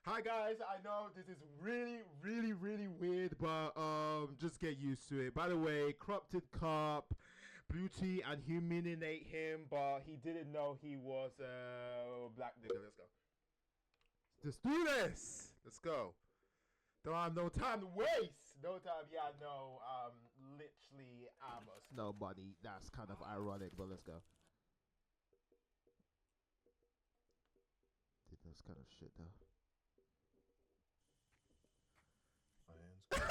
Hi guys, I know this is really weird, but just get used to it. By the way, corrupted cop, beauty and humiliate him, but he didn't know he was black nigga. Let's go. Let's do this. Let's go. Don't have no time to waste. No time. Yeah, no. Literally, almost nobody. That's kind of ironic, but let's go. Did this kind of shit though. My hands.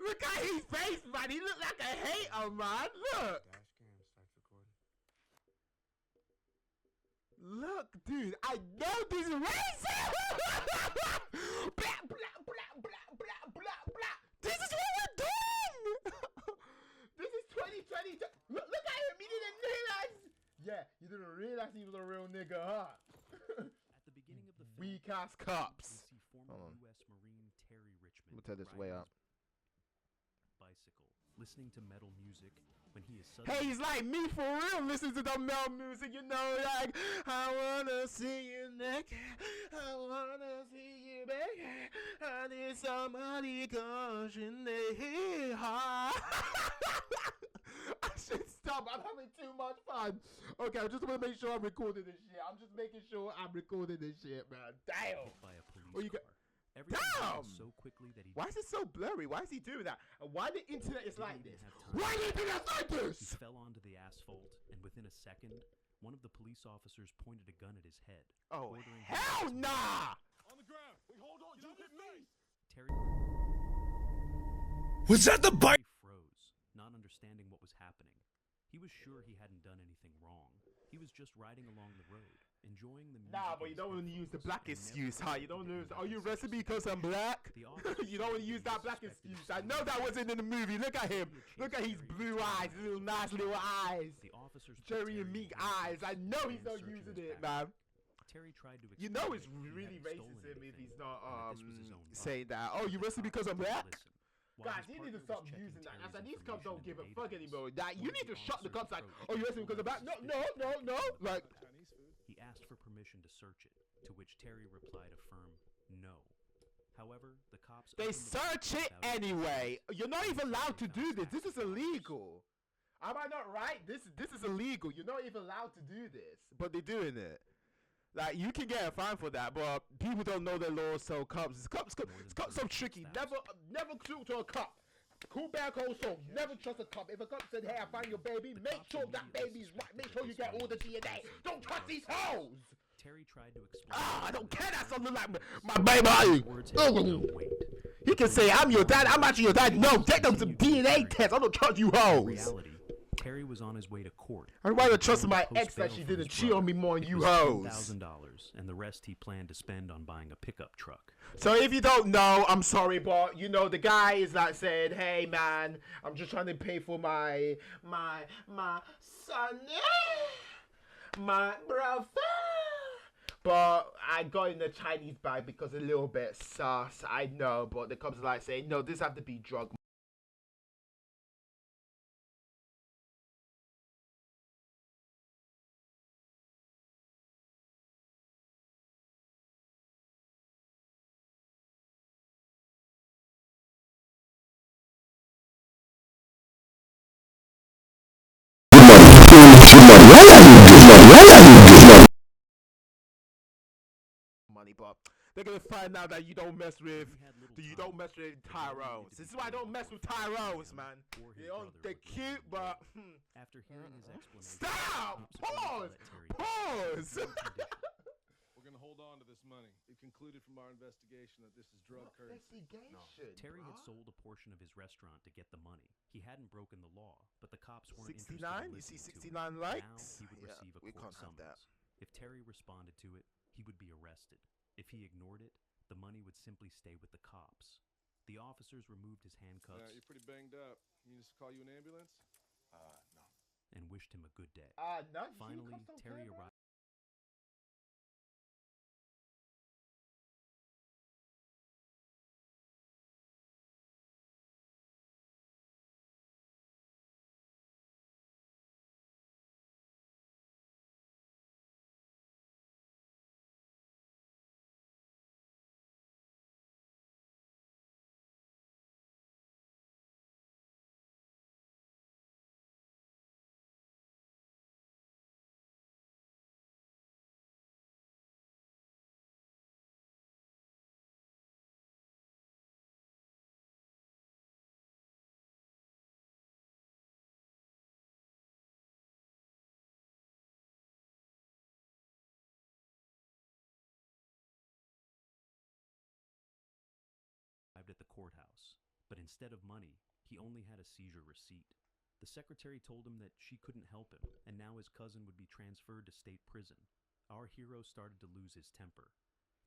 Look at his face, man. He look like a hater, man. Look. Dash cam starts recording. Look, dude. I know this is racist. Blah, blah, blah, blah, blah, blah, blah. This is what we're doing. This is 2020. Look at him. He didn't realize. Yeah, you didn't realize he was a real nigga, huh? At the beginning of the film, Weak ass cops. we see former U.S. Marine Terry Richmond We'll turn this riding way his up. bicycle, listening to metal music when he is Hey, suddenly he's like me for real. Listen to the metal music, you know, like I wanna see you naked, I wanna see you naked. I need somebody caution the I should stop. I'm having too much fun. Okay, I just want to make sure I'm recording this shit. I'm just making sure I'm recording this shit, man. Damn. hit by a police Oh, you car. got- Everything Damn! happened so quickly that he Why is it so blurry? Why is he doing that? And why the internet is like didn't this? have time. Why the internet like He this? fell onto the asphalt, and within a second, one of the police officers pointed a gun at his head. Oh, ordering him hell to nah! On the ground. Wait, hold on. You hit me. Terry Was that the bike? froze, not understanding what was happening. He was sure he hadn't done anything wrong. He was just riding along the road, enjoying the music. Nah, but in you his don't want to use the headphones black and never excuse, huh? You don't thinking use. about Are you the arrested because I'm black? The officer You don't want to said use that that he black suspected excuse. of I know that stealing wasn't in the movie. Look at him. Look at his blue eyes, his little nice little eyes. The officers put Cherry Terry and in meek handcuffs eyes. I know and he's not searching using his it, backpack. man. Terry tried to You know explain it's that he really hadn't stolen racist if he's anything, not and that this was his own saying bike. that. Oh, you The arrested cops because I'm wouldn't black? listen. While Guys, his you need to partner stop was checking using that. I Terry's said these cops don't information give a in the fuck database, anymore. That you one of need the to shut the cops officers like, oh, you arrested because of black? No. Like, Chinese food. He asked for permission to search it, to which Terry replied a firm no. However, the cops they opened the door search it without his anyway. consent. You're not even allowed to They do found this. This stacks is of dollars. illegal. Am I not right? This is illegal. You're not even allowed to do this, but they're doing it. Like you can get a fine for that, but people don't know the laws. So cops, cops so tricky. Never talk to a cop. Cool back also. Never trust a cop. If a cop said, "Hey, I found your baby," make sure that baby's right. Make sure you get all the DNA. Don't trust these hoes. Terry tried to explain. I don't care. That's something like my baby. Words had no weight. He can say, "I'm your dad. I'm actually your dad." No, get them some DNA tests. I don't trust you In hoes. reality, Terry was on his way to court. I'd rather trust Going my to post ex that bail she for didn't his cheat on brother. me more than It you was hoes. $10,000, and the rest he planned to spend on buying a pickup truck. So if you don't know, I'm sorry, but you know the guy is like saying, "Hey man, I'm just trying to pay for my son, my brother." But I got in the Chinese bag because a little bit sus. I know, but the cops are like saying, "No, this have to be drug." Money, but they're gonna find out that you don't mess with He had little you time. don't mess with But he needed Tyrones. to This be is why I don't careful mess with before he Tyrones, him man. or his They're brother they're would go cute, to but After hearing his explanation, stop. the cops Pause. agreed to let Terry Pause. go. On condition. We're gonna hold on to this money. It concluded from our investigation that this is drug currency. Terry had sold a portion of his restaurant to get the money. He hadn't broken the law, but the cops weren't 69. You interested see, in listening to 69 him. likes. Now he would Yeah, receive a we court can't have that. summons. If Terry responded to it, he would be arrested. If he ignored it, the money would simply stay with the cops. The officers removed his handcuffs You're pretty banged up. You need us to call you an ambulance? No. and wished him a good day. No. Finally, Terry arrived. but instead of money, he only had a seizure receipt. The secretary told him that she couldn't help him, and now his cousin would be transferred to state prison. Our hero started to lose his temper,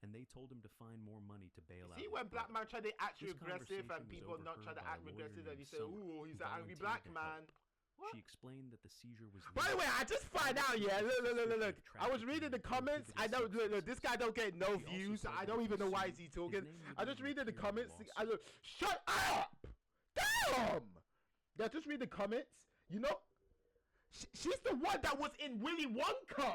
and they told him to find more money to bail out. See his when black brother. man try to act This aggressive and conversation was people not try to overheard act by a lawyer aggressive and you named say, Summer, ooh, he's who an angry volunteered black to man. help. She explained that the seizure was. By the way, I just find out, yeah. Look. I was reading the comments. I know, look, this guy don't get no views. I don't even know why is he talking. I just read in the comments. I look, shut up! Damn! Yeah, just read the comments. You know, she's the one that was in Willy Wonka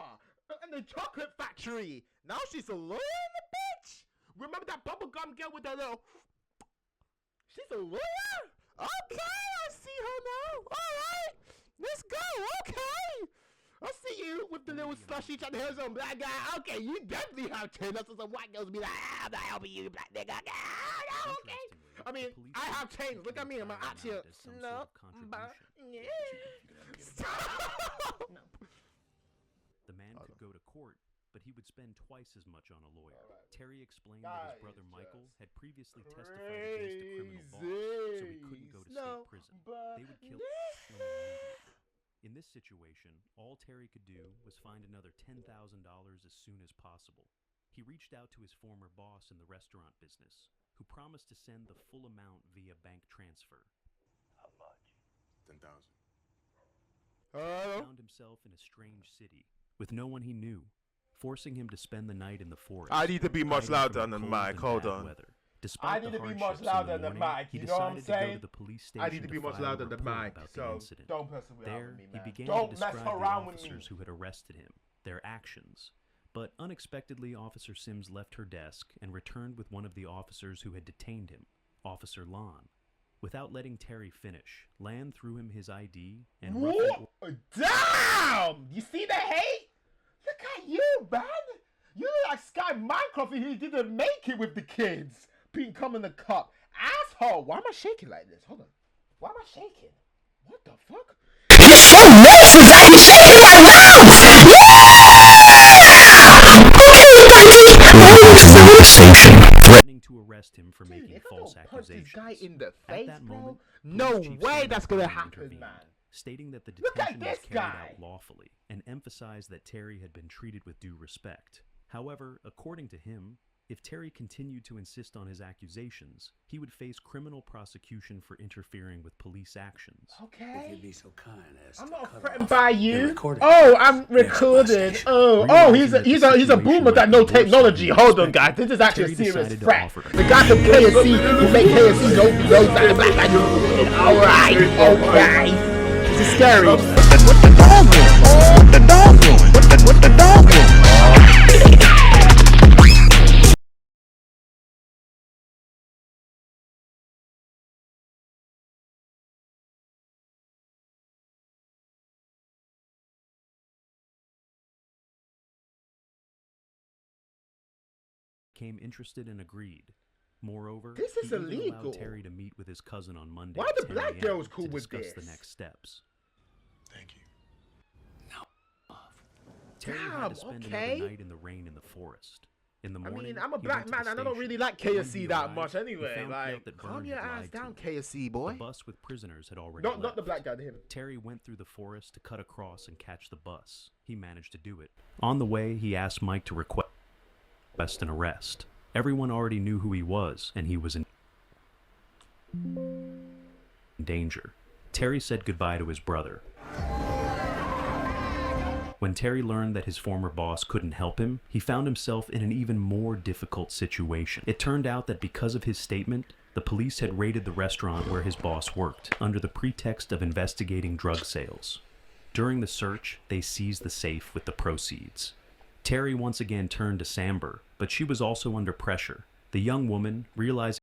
and the chocolate factory. Now she's a lawyer, bitch. Remember that bubblegum girl with the little? She's a lawyer? Okay, I see her now. Alright, let's go, okay. I see you with the little slushy trying to hear some black guy. Okay, you definitely have chains. That's what some white girls be like, I'm not helping you, black nigga. Yeah, okay. I mean, I have chains. Look at me, I'm actually no. Stop. The man could go to court, but he would spend twice as much on a lawyer. Terry explained that his brother Michael had previously testified against a criminal boss, so he couldn't go to state prison. They would kill him immediately. In this situation, all Terry could do was find another $10,000 as soon as possible. He reached out to his former boss in the restaurant business, who promised to send the full amount via bank transfer. How much? 10,000. Found himself in a strange city with no one he knew, forcing him to spend the night in the forest. I need to be much hiding louder from than the the cold mic. and Hold bad on. weather. Despite I need the to be much hardships in louder the than the morning, mic, he you know what I'm decided to go saying? to the police I station need to be to much file a louder than the report mic, about the so incident. don't mess around There, with me, he man. began Don't to mess describe the around with me. officers who had arrested him, their actions. But unexpectedly, Officer Sims left her desk and returned with one of the officers who had detained him, Officer Lon. Without letting Terry finish, Lan threw him his ID and roughly... Damn! You see the hate? Look at you, man! You look like Sky Minecraft and he didn't make it with the kids. Becoming a cop. Asshole! Why am I shaking like this? Hold on. Why am I shaking? What the fuck? You're so racist that you're shaking like threatening to arrest him for making If I false don't punch this accusations. guy in the At face, that bro, moment, no Police Chief way Sanders that's gonna Brown happen, intervened, man. stating that the Look at detention was this carried guy. out lawfully and emphasized that Terry had been treated with due respect. However, according to him, if Terry continued to insist on his accusations, he would face criminal prosecution for interfering with police actions. If Okay. you'd be so kind as I'm to not cut threatened off by your you. recording Oh, device I'm near the bus recorded. station. Oh, he's a Realizing boomer that that no the situation technology. might be Hold on, worse guys. than This is actually a Terry serious decided to threat. offer The guy from KFC who make KFC knows that the black guy just recorded. All right, okay. This is scary. What the dog doing? What the dog doing? What the dog doing? Became interested and agreed. Moreover, This is he even illegal. allowed Terry to meet with his cousin on Monday. Why at the 10 black a.m. girls cool to with discuss the this? next steps. Thank you. Terry Damn, had to spend okay. another night in the rain in the forest. In the I morning, mean, I'm a he black went to man the and I don't station. really like When KFC he that arrived, much he anyway. found out Like, that calm Byrne your had ass lied down, to him. KFC boy. The bus with prisoners had already Not left. the black guy, him. Terry went through the forest to cut across and catch the bus. He managed to do it. On the way, he asked Mike to request an arrest. Everyone already knew who he was, and he was in danger. Terry said goodbye to his brother. When Terry learned that his former boss couldn't help him, he found himself in an even more difficult situation. It turned out that because of his statement, the police had raided the restaurant where his boss worked, under the pretext of investigating drug sales. During the search, they seized the safe with the proceeds. Terry once again turned to Samber, but she was also under pressure. The young woman, realizing